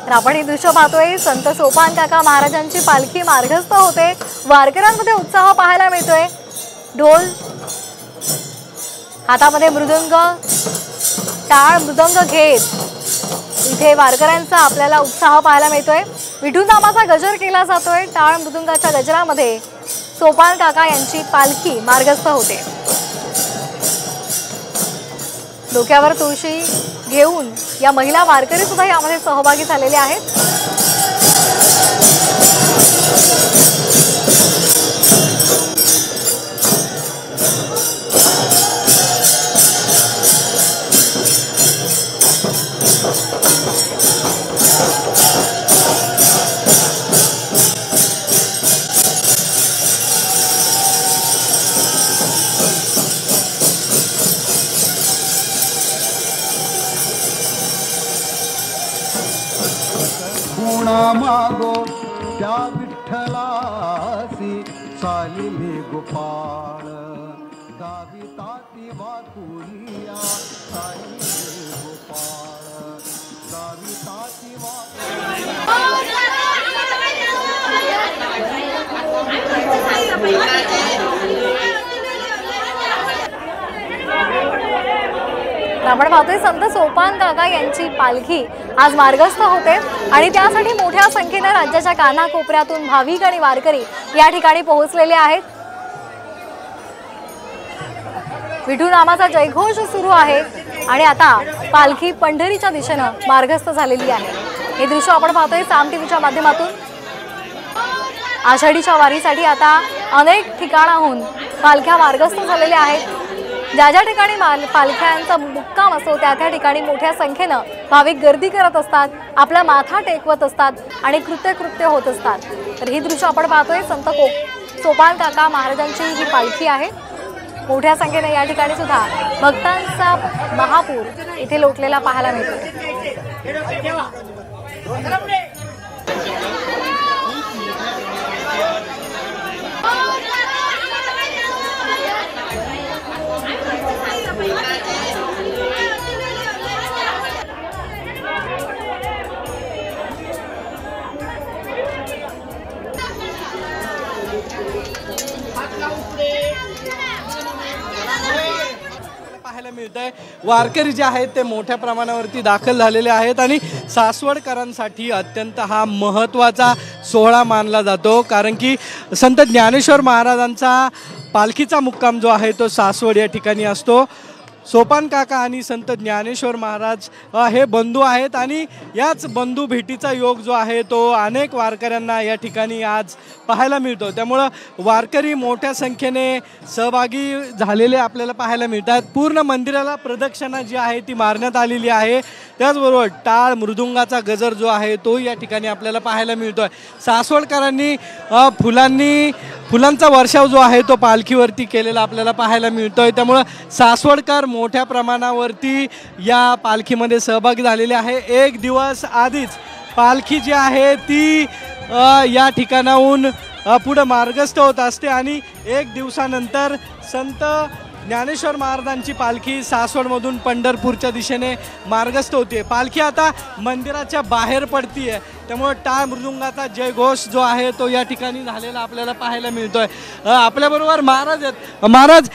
तर आपण ही दृश्य पाहतोय। संत सोपान काका महाराजांची पालखी मार्गस्थ होते। वारकऱ्यांमध्ये उत्साह पाहायला मिळतोय। ढोल, हातामध्ये मृदंग, टाळ मृदंग घेत इथे वारकऱ्यांचा आपल्याला उत्साह पाहायला मिळतोय। विठू नामाचा गजर केला जातोय। टाळ मृदंगाच्या गजरामध्ये सोपान काका यांची पालखी मार्गस्थ होते। डोक्यावर तुळशी घेऊन या महिला वारकरी सुद्धा यामध्ये सहभागी झालेले आहेत। मागो त्या विठ्ठलासी चालिले गोपाळ गाविताती वाकुलिया चालिले गोपाळ गाविताती आपण पाहतोय संत सोपान काका यांची पालखी आज मार्गस्थ होते आणि त्यासाठी मोठ्या संख्येने राज्याच्या कानाकोपऱ्यातून भाविक आणि वारकरी या ठिकाणी पोहोचलेले आहेत। विठू नामाचा जयघोष सुरू आहे आणि आता पालखी पंढरीच्या दिशेने मार्गस्थ झालेली आहे। हे दृश्य आपण पाहतोय साम टीव्हीच्या माध्यमातून। आषाढीच्या वारीसाठी आता अनेक ठिकाणाहून पालख्या मार्गस्थ झालेल्या आहेत। ज्या ज्या ठिकाणी पालख्यांचा मुक्काम असतो त्या त्या ठिकाणी मोठ्या संख्येने भाविक गर्दी करत असतात, आपला माथा टेकवत असतात आणि कृत्य होत असतात। तर ही दृश्य आपण पाहतोय संत सोपान काका महाराजांची ही पालखी आहे। मोठ्या संख्येने या ठिकाणी सुद्धा भक्तांचा महापूर इथे लोटलेला पाहायला मिळतो। पाहायला मिळतंय वारकरी जे आहेत ते मोठ्या प्रमाणावरती दाखल झालेले आहेत आणि सासवडकरांसाठी अत्यंत हा महत्त्वाचा सोहळा मानला जातो, कारण की संत ज्ञानेश्वर महाराजांचा पालखीचा मुक्काम जो आहे तो सासवड या ठिकाणी असतो। सोपान काका आणि संत ज्ञानेश्वर महाराज हे बंधू आहेत आणि याच बंधू भेटीचा योग जो आहे तो अनेक वारकऱ्यांना या ठिकाणी आज पाहायला मिळतो। त्यामुळं वारकरी मोठ्या संख्येने सहभागी झालेले आपल्याला पाहायला मिळतात। पूर्ण मंदिराला प्रदक्षिणा जी आहे ती मारण्यात आलेली आहे। त्याचबरोबर टाळ मृदुंगाचा गजर जो आहे तो या ठिकाणी आपल्याला पाहायला मिळतोय। सासवडकरांनी फुलांचा वर्षाव जो आहे तो पालखीवरती केलेला आपल्याला पाहायला मिळतोय। त्यामुळं सासवडकर मोठ्या प्रमाणावरती या पालखीमध्ये सहभागी झालेले आहे। एक दिवस आधीच पालखी जी आहे ती या ठिकाणाहून पुढे मार्गस्थ होत असते आणि एक दिवसानंतर संत ज्ञानेश्वर महाराजांची पालखी सासवडमधून पंढरपूरच्या दिशेने मार्गस्थ होते। पालखी आता मंदिराच्या बाहेर पडतीये, त्यामुळे टाळ मृदुंगाचा जयघोष जो आहे तो या ठिकाणी झालेला आपल्याला पाहायला मिळतोय। आपल्याबरोबर महाराज आहेत। महाराज,